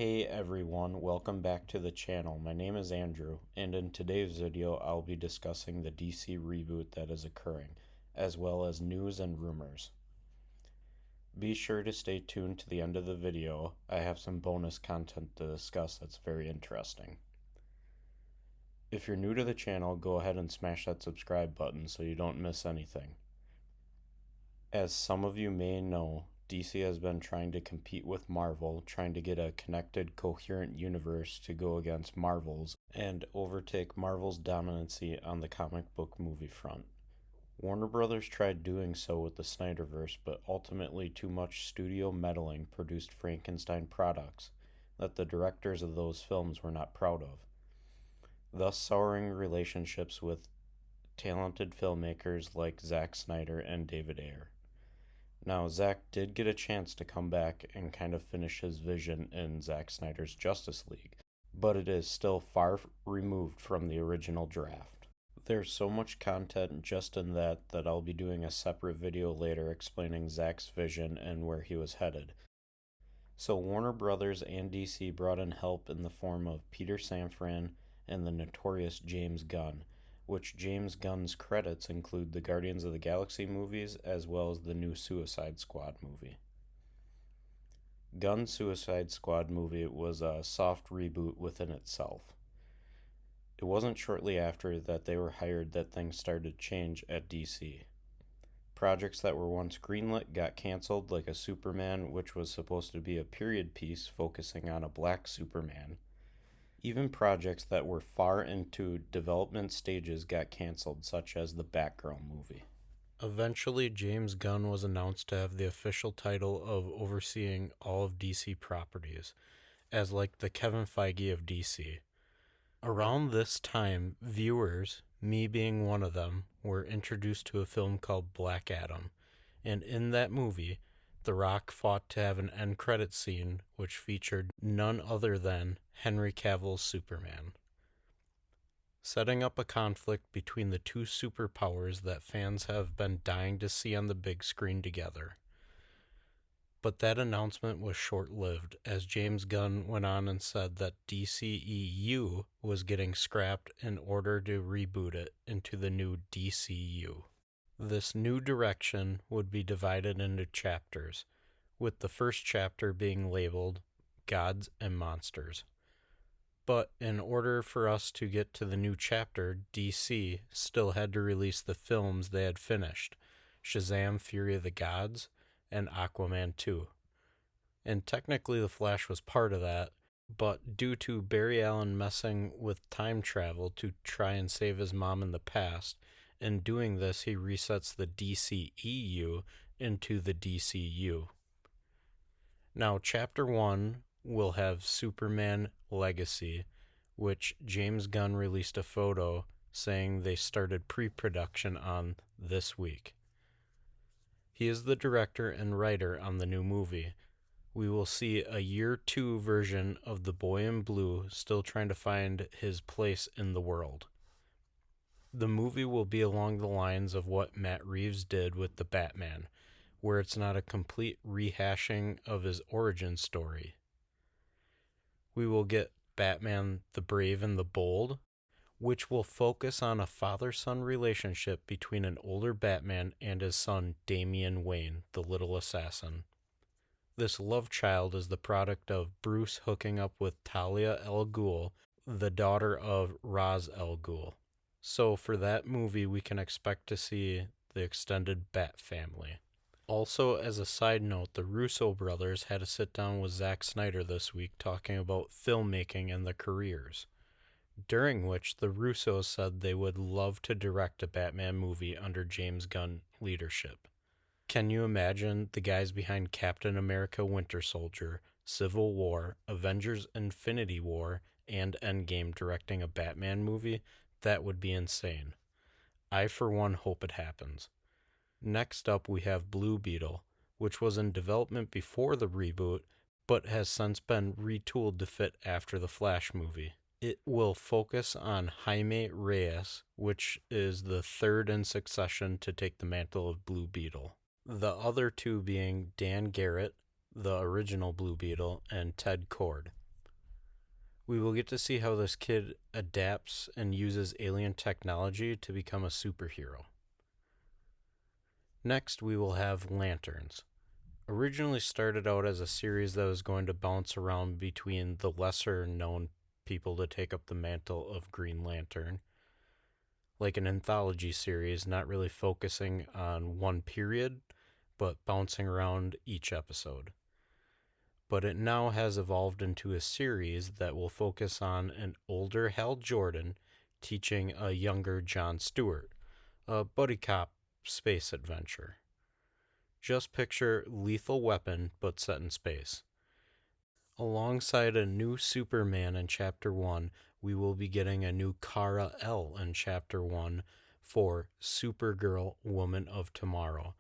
Hey everyone, welcome back to the channel. My name is Andrew, and in today's video I'll be discussing the DC reboot that is occurring, as well as news and rumors. Be sure to stay tuned to the end of the video. I have some bonus content to discuss that's very interesting. If you're new to the channel, go ahead and smash that subscribe button so you don't miss anything. As some of you may know, DC has been trying to compete with Marvel, trying to get a connected, coherent universe to go against Marvel's and overtake Marvel's dominancy on the comic book movie front. Warner Brothers tried doing so with the Snyderverse, but ultimately too much studio meddling produced Frankenstein products that the directors of those films were not proud of, thus souring relationships with talented filmmakers like Zack Snyder and David Ayer. Now, Zack did get a chance to come back and kind of finish his vision in Zack Snyder's Justice League, but it is still far removed from the original draft. There's so much content just in that I'll be doing a separate video later explaining Zack's vision and where he was headed. So Warner Brothers and DC brought in help in the form of Peter Safran and the notorious James Gunn, which James Gunn's credits include the Guardians of the Galaxy movies as well as the new Suicide Squad movie. Gunn's Suicide Squad movie was a soft reboot within itself. It wasn't shortly after that they were hired that things started to change at DC. Projects that were once greenlit got canceled, like a Superman, which was supposed to be a period piece focusing on a black Superman. Even projects that were far into development stages got canceled, such as the Batgirl movie. Eventually, James Gunn was announced to have the official title of overseeing all of DC properties, as like the Kevin Feige of DC. Around this time, viewers, me being one of them, were introduced to a film called Black Adam, and in that movie, The Rock fought to have an end credit scene which featured none other than Henry Cavill's Superman, setting up a conflict between the two superpowers that fans have been dying to see on the big screen together. But that announcement was short-lived, as James Gunn went on and said that DCEU was getting scrapped in order to reboot it into the new DCU. This new direction would be divided into chapters, with the first chapter being labeled Gods and Monsters. But in order for us to get to the new chapter, DC still had to release the films they had finished, Shazam! Fury of the Gods and Aquaman 2. And technically The Flash was part of that, but due to Barry Allen messing with time travel to try and save his mom in the past, in doing this he resets the DCEU into the DCU. Now, Chapter 1 will have Superman Legacy, which James Gunn released a photo saying they started pre-production on this week. He is the director and writer on the new movie. We will see a year 2 version of the boy in blue still trying to find his place in the world. The movie will be along the lines of what Matt Reeves did with the Batman, where it's not a complete rehashing of his origin story. We will get Batman the Brave and the Bold, which will focus on a father-son relationship between an older Batman and his son Damian Wayne, the little assassin. This love child is the product of Bruce hooking up with Talia al Ghul, the daughter of Ra's al Ghul. So for that movie, we can expect to see the extended Bat family. Also, as a side note, the Russo brothers had a sit-down with Zack Snyder this week talking about filmmaking and their careers, during which the Russos said they would love to direct a Batman movie under James Gunn leadership. Can you imagine the guys behind Captain America Winter Soldier, Civil War, Avengers Infinity War, and Endgame directing a Batman movie? That would be insane. I, for one, hope it happens. Next up, we have Blue Beetle, which was in development before the reboot, but has since been retooled to fit after the Flash movie. It will focus on Jaime Reyes, which is the third in succession to take the mantle of Blue Beetle. The other two being Dan Garrett, the original Blue Beetle, and Ted Kord. We will get to see how this kid adapts and uses alien technology to become a superhero. Next, we will have Lanterns. Originally started out as a series that was going to bounce around between the lesser known people to take up the mantle of Green Lantern, like an anthology series, not really focusing on one period, but bouncing around each episode. But it now has evolved into a series that will focus on an older Hal Jordan teaching a younger John Stewart, a buddy cop space adventure. Just picture Lethal Weapon, but set in space. Alongside a new Superman in Chapter 1, we will be getting a new Kara-El in Chapter 1 for Supergirl Woman of Tomorrow.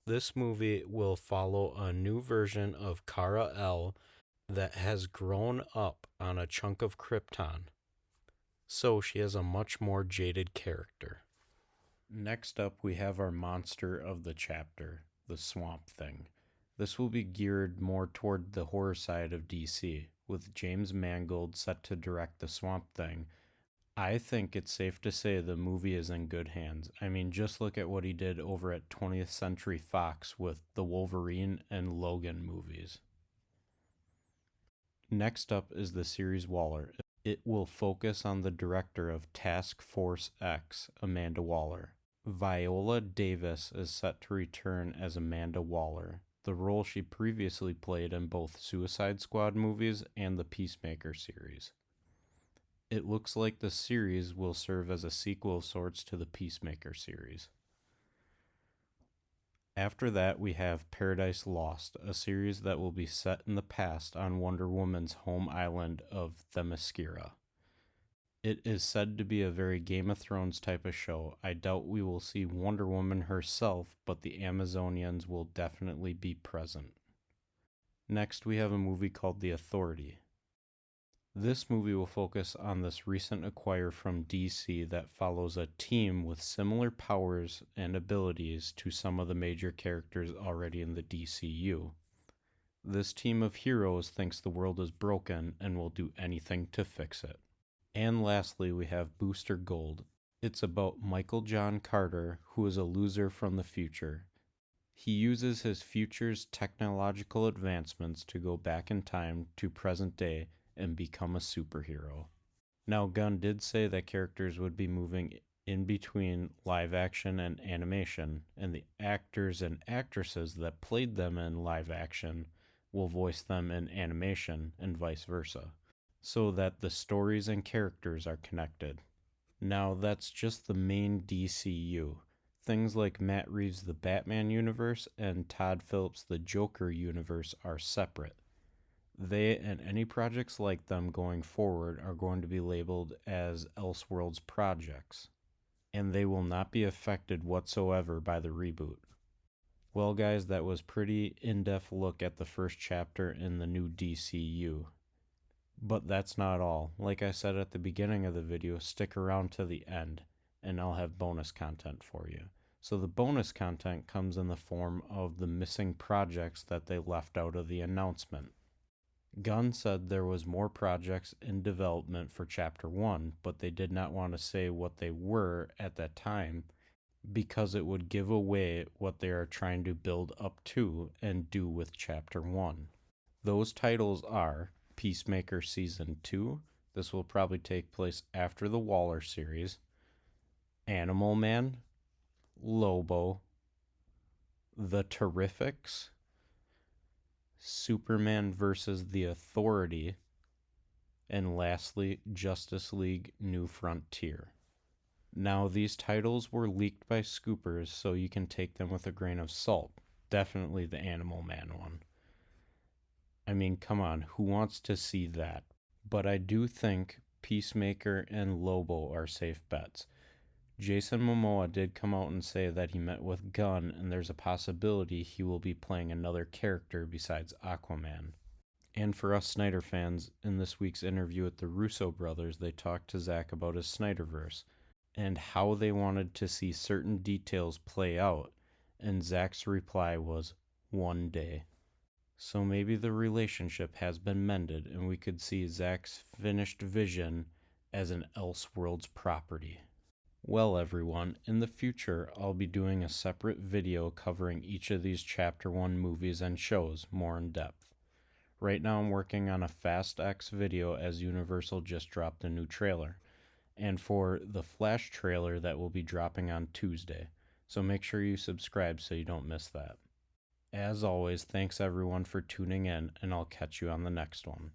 This movie will follow a new version of Kara-El that has grown up on a chunk of Krypton, so she has a much more jaded character. Next up, we have our monster of the chapter, the Swamp Thing. This will be geared more toward the horror side of DC, with James Mangold set to direct the Swamp Thing. I think it's safe to say the movie is in good hands. I mean, just look at what he did over at 20th Century Fox with the Wolverine and Logan movies. Next up is the series Waller. It will focus on the director of Task Force X, Amanda Waller. Viola Davis is set to return as Amanda Waller, the role she previously played in both Suicide Squad movies and the Peacemaker series. It looks like the series will serve as a sequel of sorts to the Peacemaker series. After that, we have Paradise Lost, a series that will be set in the past on Wonder Woman's home island of Themyscira. It is said to be a very Game of Thrones type of show. I doubt we will see Wonder Woman herself, but the Amazonians will definitely be present. Next, we have a movie called The Authority. This movie will focus on this recent acquire from DC that follows a team with similar powers and abilities to some of the major characters already in the DCU. This team of heroes thinks the world is broken and will do anything to fix it. And lastly, we have Booster Gold. It's about Michael John Carter, who is a loser from the future. He uses his future's technological advancements to go back in time to present day and become a superhero. Now, Gunn did say that characters would be moving in between live action and animation, and the actors and actresses that played them in live action will voice them in animation and vice versa, so that the stories and characters are connected. Now, that's just the main DCU. Things like Matt Reeves' The Batman universe and Todd Phillips' The Joker universe are separate. They and any projects like them going forward are going to be labeled as Elseworlds projects, and they will not be affected whatsoever by the reboot. Well, guys, that was pretty in-depth look at the first chapter in the new DCU. But that's not all. Like I said at the beginning of the video, stick around to the end, and I'll have bonus content for you. So the bonus content comes in the form of the missing projects that they left out of the announcement. Gunn said there was more projects in development for Chapter 1, but they did not want to say what they were at that time because it would give away what they are trying to build up to and do with Chapter 1. Those titles are Peacemaker Season 2. This will probably take place after the Waller series. Animal Man, Lobo, The Terrifics, Superman vs. The Authority, and lastly, Justice League New Frontier. Now, these titles were leaked by scoopers, so you can take them with a grain of salt. Definitely the Animal Man one. I mean, come on, who wants to see that? But I do think Peacemaker and Lobo are safe bets. Jason Momoa did come out and say that he met with Gunn, and there's a possibility he will be playing another character besides Aquaman. And for us Snyder fans, in this week's interview with the Russo brothers, they talked to Zack about his Snyderverse and how they wanted to see certain details play out, and Zack's reply was, one day. So maybe the relationship has been mended and we could see Zack's finished vision as an Elseworlds property. Well, everyone, in the future I'll be doing a separate video covering each of these Chapter 1 movies and shows more in depth. Right now I'm working on a Fast X video as Universal just dropped a new trailer, and for the Flash trailer that will be dropping on Tuesday, so make sure you subscribe so you don't miss that. As always, thanks everyone for tuning in, and I'll catch you on the next one.